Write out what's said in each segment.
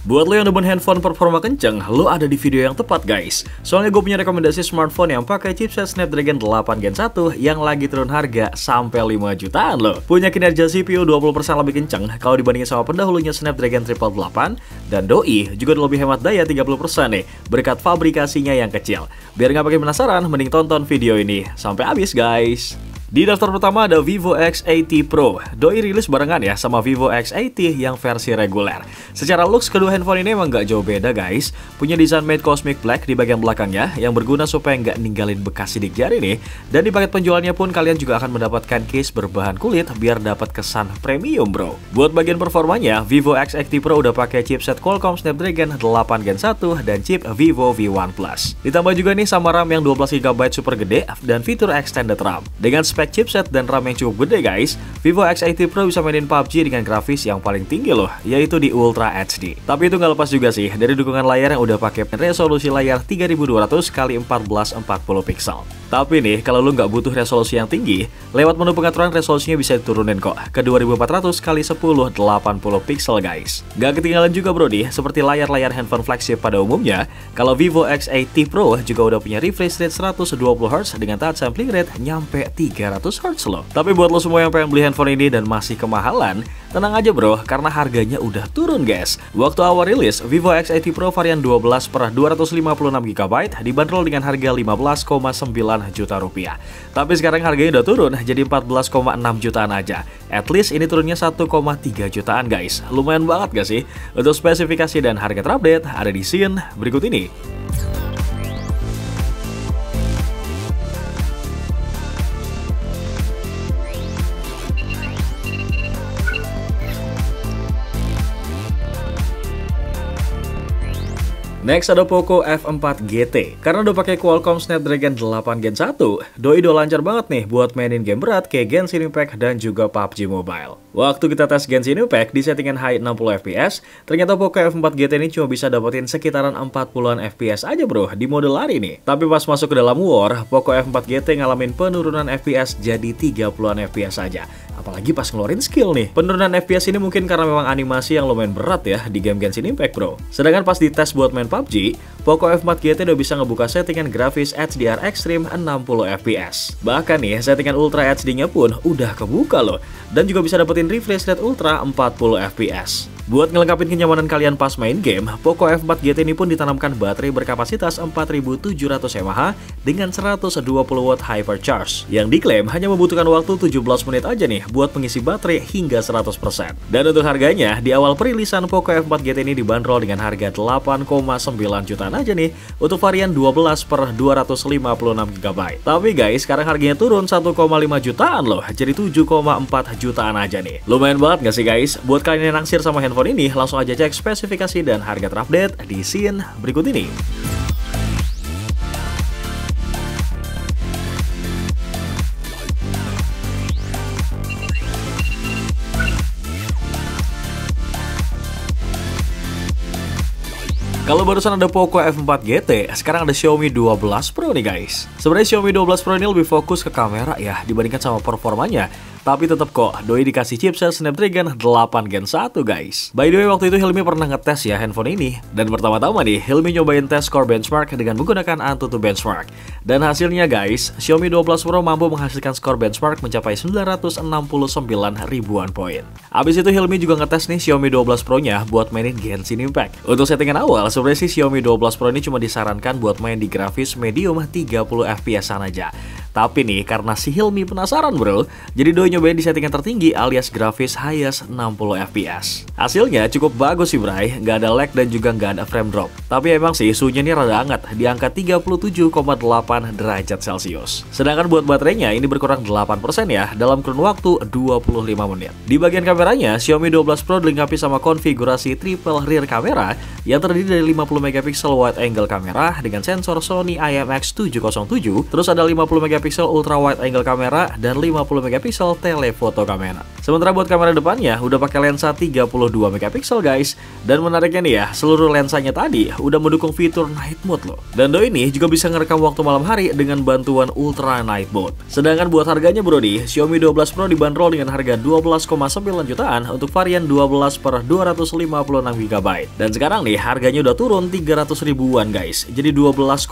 Buat lo yang demen handphone performa kenceng, lo ada di video yang tepat guys. Soalnya gue punya rekomendasi smartphone yang pakai chipset Snapdragon 8 Gen 1 yang lagi turun harga sampai 5 jutaan loh. Punya kinerja CPU 20% lebih kenceng kalau dibandingin sama pendahulunya Snapdragon 888, dan doi juga lebih hemat daya 30% nih, berkat fabrikasinya yang kecil. Biar nggak pakai penasaran, mending tonton video ini sampai habis guys. Di daftar pertama ada Vivo X80 Pro. Doi rilis barengan ya sama Vivo X80 yang versi reguler. Secara looks kedua handphone ini emang nggak jauh beda guys. Punya desain matte cosmic black di bagian belakangnya yang berguna supaya nggak ninggalin bekas sidik jari nih. Dan di paket penjualannya pun kalian juga akan mendapatkan case berbahan kulit biar dapat kesan premium bro. Buat bagian performanya, Vivo X80 Pro udah pakai chipset Qualcomm Snapdragon 8 Gen 1 dan chip Vivo V1 Plus. Ditambah juga nih sama RAM yang 12GB super gede dan fitur extended RAM. Dengan spek chipset dan RAM yang cukup gede guys, Vivo X80 Pro bisa mainin PUBG dengan grafis yang paling tinggi loh, yaitu di Ultra HD. Tapi itu nggak lepas juga sih dari dukungan layar yang udah pakai resolusi layar 3200x1440 pixel. Tapi nih, kalau lu nggak butuh resolusi yang tinggi, lewat menu pengaturan resolusinya bisa diturunin kok ke 2400x1080 pixel guys. Nggak ketinggalan juga bro nih, seperti layar-layar handphone flagship pada umumnya, kalau Vivo X80 Pro juga udah punya refresh rate 120Hz dengan touch sampling rate nyampe 300Hz loh. Tapi buat lo semua yang pengen beli handphone ini dan masih kemahalan, tenang aja bro, karena harganya udah turun guys. Waktu awal rilis, Vivo X80 Pro varian 12 per 256GB dibanderol dengan harga 15,9 juta rupiah. Tapi sekarang harganya udah turun jadi 14,6 jutaan aja. At least ini turunnya 1,3 jutaan guys. Lumayan banget gak sih? Untuk spesifikasi dan harga terupdate ada di scene berikut ini. Next ada Poco F4 GT. Karena udah pakai Qualcomm Snapdragon 8 Gen 1, doi udah lancar banget nih buat mainin game berat kayak Genshin Impact dan juga PUBG Mobile. Waktu kita tes Genshin Impact di settingan high 60 fps, ternyata Poco F4 GT ini cuma bisa dapetin sekitaran 40-an fps aja bro di mode lari nih. Tapi pas masuk ke dalam war, Poco F4 GT ngalamin penurunan fps jadi 30-an fps aja. Apalagi pas ngeluarin skill nih. Penurunan FPS ini mungkin karena memang animasi yang lumayan berat ya di game Genshin Impact bro. Sedangkan pas dites buat main PUBG, Poco F4 GT udah bisa ngebuka settingan grafis HDR Extreme 60 fps. Bahkan nih, settingan Ultra HD-nya pun udah kebuka loh. Dan juga bisa dapetin refresh rate Ultra 40 fps. Buat ngelengkapin kenyamanan kalian pas main game, Poco F4 GT ini pun ditanamkan baterai berkapasitas 4700 mAh dengan 120W hypercharge yang diklaim hanya membutuhkan waktu 17 menit aja nih buat mengisi baterai hingga 100%. Dan untuk harganya, di awal perilisan Poco F4 GT ini dibanderol dengan harga 8,9 jutaan aja nih untuk varian 12 per 256GB. Tapi guys, sekarang harganya turun 1,5 jutaan loh, jadi 7,4 jutaan aja nih. Lumayan banget gak sih guys? Buat kalian yang naksir sama handphone ini, langsung aja cek spesifikasi dan harga terupdate di scene berikut ini. Kalau barusan ada Poco F4 GT, sekarang ada Xiaomi 12 Pro nih guys. Sebenarnya Xiaomi 12 Pro ini lebih fokus ke kamera ya dibandingkan sama performanya. Tapi tetap kok, doi dikasih chipset Snapdragon 8 Gen 1 guys. By the way, waktu itu Hilmi pernah ngetes ya handphone ini. Dan pertama-tama nih, Hilmi nyobain tes score benchmark dengan menggunakan Antutu Benchmark. Dan hasilnya guys, Xiaomi 12 Pro mampu menghasilkan skor benchmark mencapai 969 ribuan poin. Abis itu Hilmi juga ngetes nih Xiaomi 12 Pro-nya buat mainin Genshin Impact. Untuk settingan awal, sebenarnya sih Xiaomi 12 Pro ini cuma disarankan buat main di grafis medium 30 fps-an aja. Tapi nih, karena si Hilmi penasaran bro, jadi doi nyobain di settingan tertinggi alias grafis highest 60 fps. Hasilnya cukup bagus sih bray, nggak ada lag dan juga nggak ada frame drop. Tapi emang sih suhunya ini rada hangat, di angka 37,8 derajat Celcius. Sedangkan buat baterainya ini berkurang 8% ya, dalam kurun waktu 25 menit. Di bagian kameranya, Xiaomi 12 Pro dilengkapi sama konfigurasi triple rear kamera yang terdiri dari 50 MP wide angle kamera dengan sensor Sony IMX707, terus ada 50 MP megapiksel ultra wide angle kamera dan 50 megapiksel telefoto kamera. Sementara buat kamera depannya udah pakai lensa 32 megapiksel guys. Dan menariknya nih ya, seluruh lensanya tadi udah mendukung fitur night mode loh. Dan doi ini juga bisa ngerekam waktu malam hari dengan bantuan ultra night mode. Sedangkan buat harganya bro nih, Xiaomi 12 Pro dibanderol dengan harga 12,9 jutaan untuk varian 12 per 256 GB. Dan sekarang nih harganya udah turun 300 ribuan guys, jadi 12,6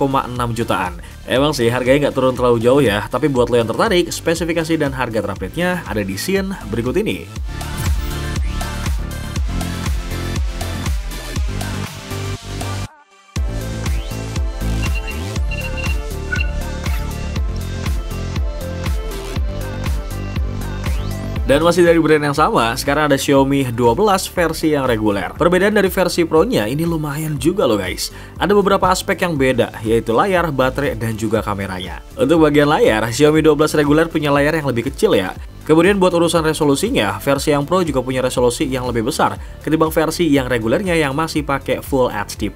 jutaan. Emang sih harganya nggak turun terlalu jauh ya, tapi buat lo yang tertarik, spesifikasi dan harga terupdate-nya ada di scene berikut ini. Dan masih dari brand yang sama, sekarang ada Xiaomi 12 versi yang reguler. Perbedaan dari versi Pro-nya ini lumayan juga loh guys. Ada beberapa aspek yang beda, yaitu layar, baterai, dan juga kameranya. Untuk bagian layar, Xiaomi 12 reguler punya layar yang lebih kecil ya. Kemudian buat urusan resolusinya, versi yang Pro juga punya resolusi yang lebih besar ketimbang versi yang regulernya yang masih pakai Full HD+.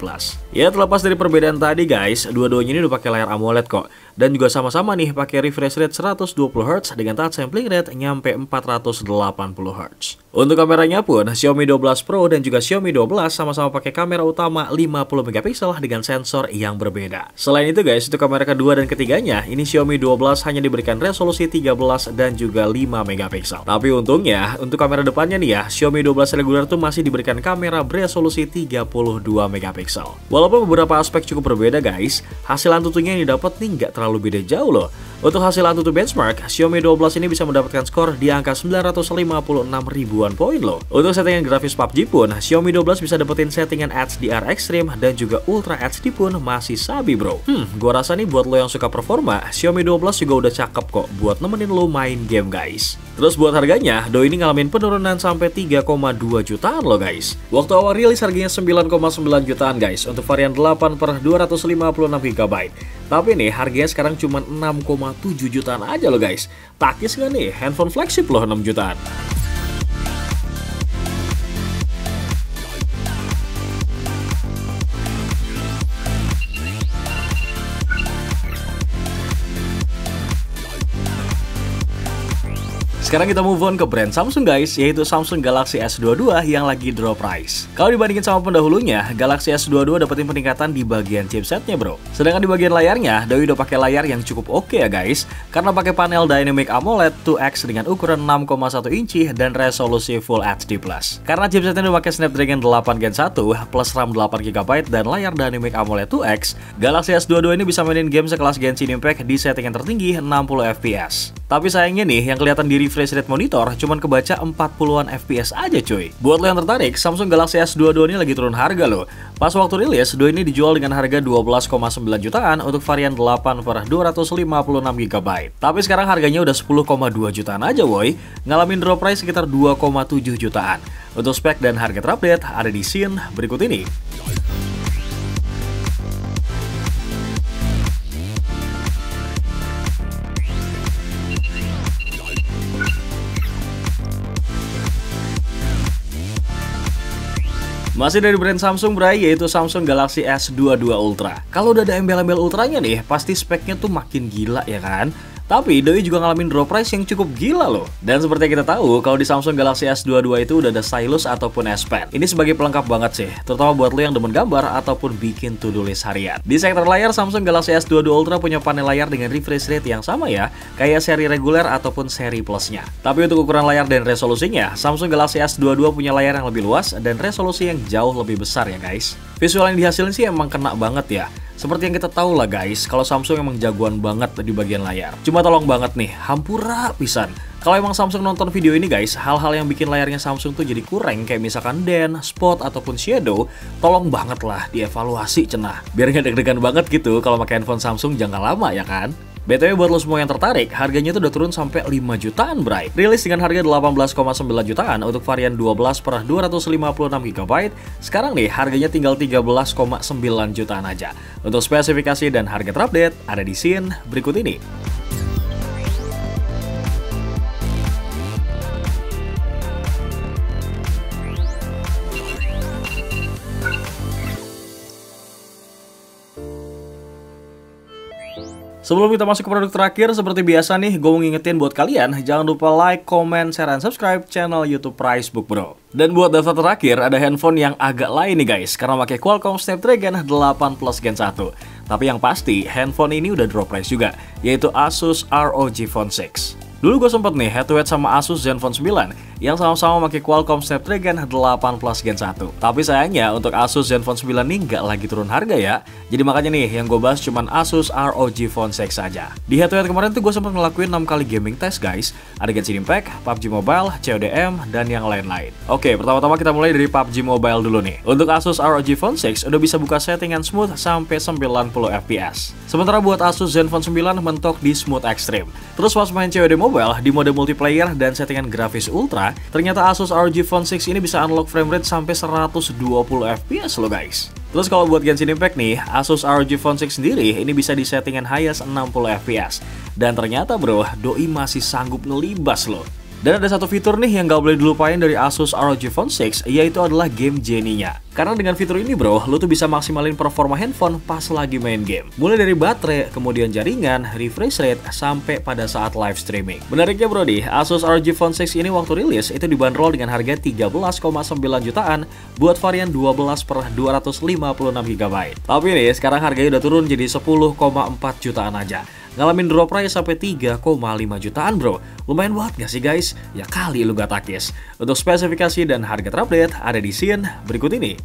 Ya terlepas dari perbedaan tadi guys, dua-duanya ini udah pakai layar AMOLED kok. Dan juga sama-sama nih pakai refresh rate 120Hz dengan touch sampling rate nyampe 480Hz. Untuk kameranya pun, Xiaomi 12 Pro dan juga Xiaomi 12 sama-sama pakai kamera utama 50 megapiksel dengan sensor yang berbeda. Selain itu guys, untuk kamera kedua dan ketiganya, ini Xiaomi 12 hanya diberikan resolusi 13 dan juga 5 megapiksel. Tapi untungnya, untuk kamera depannya nih ya, Xiaomi 12 reguler tuh masih diberikan kamera beresolusi 32 megapiksel. Walaupun beberapa aspek cukup berbeda guys, hasil Antutunya yang didapat nih nggak terlalu beda jauh loh. Untuk hasil Antutu benchmark, Xiaomi 12 ini bisa mendapatkan skor di angka 956 ribuan poin loh. Untuk settingan grafis PUBG pun, Xiaomi 12 bisa dapetin settingan HDR Extreme dan juga Ultra HD pun masih sabi bro. Gua rasa nih buat lo yang suka performa, Xiaomi 12 juga udah cakep kok buat nemenin lo main game guys. Terus buat harganya, doi ini ngalamin penurunan sampai 3,2 jutaan loh guys. Waktu awal rilis harganya 9,9 jutaan guys untuk varian 8 per 256 GB. Tapi nih harganya sekarang cuma 6,7 jutaan aja loh guys. Takis nggak nih? Handphone flagship loh 6 jutaan. Sekarang kita move on ke brand Samsung guys, yaitu Samsung Galaxy S22 yang lagi drop price. Kalau dibandingin sama pendahulunya, Galaxy S22 dapetin peningkatan di bagian chipsetnya bro. Sedangkan di bagian layarnya, doi udah pakai layar yang cukup oke ya guys, karena pakai panel Dynamic AMOLED 2X dengan ukuran 6,1 inci dan resolusi Full HD+. Karena chipsetnya udah pakai Snapdragon 8 Gen 1 plus RAM 8GB dan layar Dynamic AMOLED 2X, Galaxy S22 ini bisa mainin game sekelas Genshin Impact di settingan tertinggi 60 fps. Tapi sayangnya nih, yang kelihatan di refresh rate monitor cuman kebaca 40-an fps aja cuy. Buat lo yang tertarik, Samsung Galaxy S22 ini lagi turun harga loh. Pas waktu rilis, doi ini dijual dengan harga 12,9 jutaan untuk varian 8 per 256 GB. Tapi sekarang harganya udah 10,2 jutaan aja woi, ngalamin drop price sekitar 2,7 jutaan. Untuk spek dan harga terupdate ada di scene berikut ini. Masih dari brand Samsung bray, yaitu Samsung Galaxy S22 Ultra. Kalau udah ada embel-embel ultranya nih, pasti speknya tuh makin gila ya kan? Tapi doi juga ngalamin drop price yang cukup gila loh. Dan seperti yang kita tahu, kalau di Samsung Galaxy S22 itu udah ada stylus ataupun S Pen. Ini sebagai pelengkap banget sih, terutama buat lo yang demen gambar ataupun bikin to-do list harian. Di sektor layar, Samsung Galaxy S22 Ultra punya panel layar dengan refresh rate yang sama ya, kayak seri reguler ataupun seri plusnya. Tapi untuk ukuran layar dan resolusinya, Samsung Galaxy S22 punya layar yang lebih luas dan resolusi yang jauh lebih besar ya guys. Visual yang dihasilin sih emang kena banget ya. Seperti yang kita tahu lah guys, kalau Samsung emang jagoan banget di bagian layar. Cuma tolong banget nih, hampura pisan. Kalau emang Samsung nonton video ini guys, hal-hal yang bikin layarnya Samsung tuh jadi kurang, kayak misalkan den, spot, ataupun shadow, tolong banget lah dievaluasi cenah. Biar nggak deg-degan banget gitu kalau pakai handphone Samsung jangka lama ya kan? BTW buat lo semua yang tertarik, harganya tuh udah turun sampai 5 jutaan bray. Rilis dengan harga 18,9 jutaan untuk varian 12 per 256 GB. Sekarang nih harganya tinggal 13,9 jutaan aja. Untuk spesifikasi dan harga terupdate ada di scene berikut ini. Sebelum kita masuk ke produk terakhir, seperti biasa nih, gue mau ngingetin buat kalian, jangan lupa like, comment, share, dan subscribe channel YouTube Pricebook Bro. Dan buat daftar terakhir, ada handphone yang agak lain nih guys, karena pakai Qualcomm Snapdragon 8 Plus Gen 1. Tapi yang pasti, handphone ini udah drop price juga, yaitu Asus ROG Phone 6. Dulu gue sempet nih head to head sama Asus Zenfone 9 yang sama-sama pakai Qualcomm Snapdragon 8 Plus Gen 1. Tapi sayangnya untuk Asus Zenfone 9 nih nggak lagi turun harga ya. Jadi makanya nih yang gue bahas cuman Asus ROG Phone 6 saja. Di head to head kemarin tuh gue sempet ngelakuin 6 kali gaming test guys. Ada Genshin Impact, PUBG Mobile, CODM, dan yang lain-lain. Oke, pertama-tama kita mulai dari PUBG Mobile dulu nih. Untuk Asus ROG Phone 6 udah bisa buka settingan smooth sampai 90 fps. Sementara buat Asus Zenfone 9 mentok di smooth extreme. Terus pas main COD Mobile di mode multiplayer dan settingan grafis ultra, ternyata Asus ROG Phone 6 ini bisa unlock frame rate sampai 120 fps loh guys. Terus kalau buat Genshin Impact nih, Asus ROG Phone 6 sendiri ini bisa di settingan highest 60 fps. Dan ternyata bro, doi masih sanggup ngelibas loh. Dan ada satu fitur nih yang gak boleh dilupain dari Asus ROG Phone 6, yaitu adalah game Genie-nya. Karena dengan fitur ini bro, lo tuh bisa maksimalin performa handphone pas lagi main game. Mulai dari baterai, kemudian jaringan, refresh rate, sampai pada saat live streaming. Menariknya bro nih, Asus ROG Phone 6 ini waktu rilis itu dibanderol dengan harga 13,9 jutaan buat varian 12 per 256 GB. Tapi nih, sekarang harganya udah turun jadi 10,4 jutaan aja. Ngalamin drop price sampai 3,5 jutaan bro. Lumayan banget gak sih guys? Ya kali lu gak takis. Untuk spesifikasi dan harga terupdate ada di scene berikut ini.